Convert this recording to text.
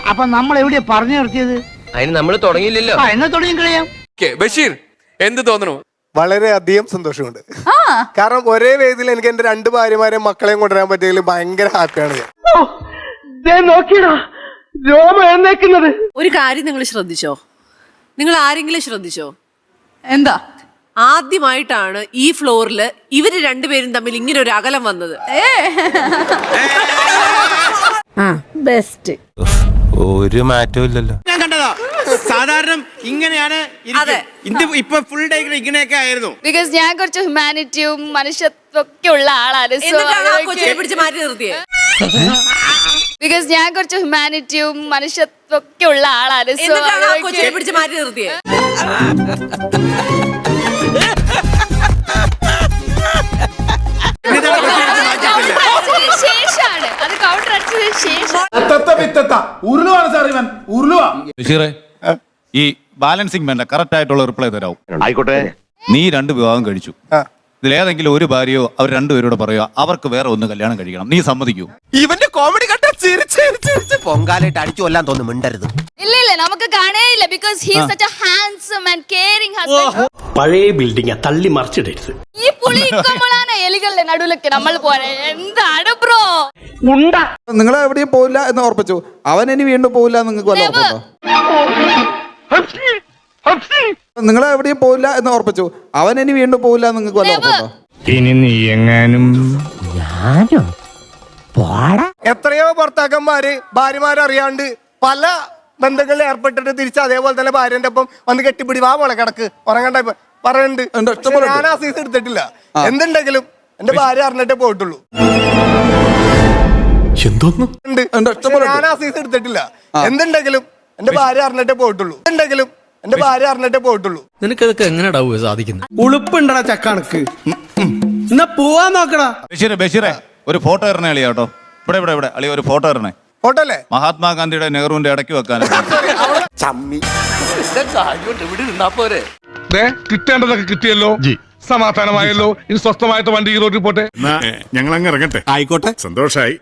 അപ്പൊ നമ്മൾ എവിടെയാ പറഞ്ഞു നിർത്തിയത്? അതിന് നമ്മൾ തുടങ്ങിയില്ലല്ലോ. എന്നാ തുടങ്ങി കളയാം. ബഷീർ എന്ത് തോന്നുന്നു? വളരെയധികം സന്തോഷമുണ്ട്. കാരണം ഒരേ വേദിയിൽ എനിക്ക് എന്റെ 2 ഭാര്യമാരെയും മക്കളെയും കൊണ്ടുവരാൻ പറ്റിയതിൽ ഭയങ്കര ഹാപ്പിയാണ് ഞാൻ. നോക്കിയടാ രോമ എന്നേക്കുന്നത്. ഒരു കാര്യം നിങ്ങൾ ശ്രദ്ധിച്ചോ? നിങ്ങൾ ആരെങ്കിലും ശ്രദ്ധിച്ചോ? എന്താ? ആദ്യമായിട്ടാണ് ഈ ഫ്ലോറിൽ ഇവര് രണ്ടുപേരും തമ്മിൽ ഇങ്ങനെ ഒരു അകലം വന്നത്. ബെസ്റ്റ്. ഒരു മാറ്റവും ഇല്ലല്ലോ. ഞാൻ കണ്ടതാ. സാധാരണ ഇങ്ങനെയാണ് ഇപ്പൊ ഫുൾ ഡേ ഇങ്ങനെയൊക്കെ ആയിരുന്നു. ബിക്കോസ് ഞാൻ കുറച്ച് ഹ്യൂമാനിറ്റിയും മനുഷ്യത്വം ഒക്കെ ഉള്ള ആളാണ്. പിടിച്ച് മാറ്റി നിർത്തിയേ. ബിക്കോസ് ഞാൻ കുറച്ച് ഹ്യൂമാനിറ്റിയും മനുഷ്യത്വം ഒക്കെ ഉള്ള ആളാണ്. പിടിച്ച് മാറ്റി നിർത്തിയേ. ശേഷമാണ് അത് കൗണ്ടർ അടിച്ചതിന് ശേഷം. ഈ ബാലൻസിങ് വേണ്ട, കറക്റ്റ് ആയിട്ടുള്ള റിപ്ലൈ തരാവും. ആയിക്കോട്ടെ. നീ 2 വിവാഹം കഴിച്ചു. ഇതിലേതെങ്കിലും ഒരു ഭാര്യയോ അവർ 2 പേരോട് പറയുക അവർക്ക് വേറെ ഒന്ന് കല്യാണം കഴിക്കണം. നീ സമ്മതിക്കൂ? ഇവന്റെ കോമഡി കണ്ട പൊങ്കാലായിട്ട് അടിച്ചു കൊല്ലാൻ തോന്നുന്നു. മിണ്ടരുത്. ഇല്ല നമുക്ക് കാണേയില്ല. Because he is such a handsome and caring husband. പഴയ ബിൽഡിംഗ് തള്ളി മറിച്ചിടരുത്. ഈ പുളിക്കൊമ്പളാണ് എലികളുടെ നടുവിലൊക്കെ നമ്മൾ പോരെ. എന്താണ് ബ്രോ? നിങ്ങൾ എവിടെയും പോയില്ല എന്ന് ഉറപ്പിച്ചു. അവൻ ഇനി വീണ്ടും പോയില്ല എന്ന് നിങ്ങൾക്ക് വല്ല ഉറപ്പുണ്ടോ? നിങ്ങൾ എവിടെയും പോയില്ല എന്ന് ഉറപ്പിച്ചു. അവൻ ഇനി വീണ്ടും പോയില്ല എന്ന് നിങ്ങൾക്ക് വല്ല ഉറപ്പുണ്ടോ? ഇനി നീ എങ്ങാനും എത്രയോ ഭർത്താക്കന്മാര് ഭാര്യമാരറിയാണ്ട് പല ബന്ധങ്ങളിൽ ഏർപ്പെട്ടിട്ട് തിരിച്ച് അതേപോലെ തന്നെ ഭാര്യന്റെ ഒപ്പം വന്ന് കെട്ടിപ്പിടി വാ പോലെ കിടക്ക് ഉറങ്ങണ്ട പറയുന്നുണ്ട്. ഞാൻ ആ സീസ് എടുത്തിട്ടില്ല. എന്തുണ്ടെങ്കിലും എന്റെ ഭാര്യ അറിഞ്ഞിട്ടേ പോയിട്ടുള്ളൂ. ഞാൻ ആ സീസ് എടുത്തിട്ടില്ല. എന്തുണ്ടെങ്കിലും എന്റെ ഭാര്യ അറിഞ്ഞിട്ടേ പോയിട്ടുള്ളൂ. എന്റെ ഭാര്യ അറിഞ്ഞിട്ടേ പോയിട്ടുള്ളൂ. നിനക്കതൊക്കെ എങ്ങനെയാ സാധിക്കുന്നത്? ഉളുപ്പുണ്ടടാ ചക്കണക്ക്. എന്നാ പോവാൻ നോക്കടാ. ബഷീറെ ഒരു ഫോട്ടോ ഇറണേ അളിയാ കേട്ടോ. ഇവിടെ അളിയ ഒരു ഫോട്ടോ ഇറണേ. ഫോട്ടോ അല്ലേ? മഹാത്മാഗാന്ധിയുടെ നെഹ്റുവിന്റെ ഇടയ്ക്ക് വെക്കാൻ. കിട്ടേണ്ടതൊക്കെ കിട്ടിയല്ലോ. സമാധാനമായല്ലോ. ഇനി സ്വസ്ഥമായിട്ട് വണ്ടി ഈ റോഡിൽ പോട്ടെ. ഞങ്ങൾ അങ്ങ് ഇറങ്ങട്ടെ. ആയിക്കോട്ടെ. സന്തോഷായി.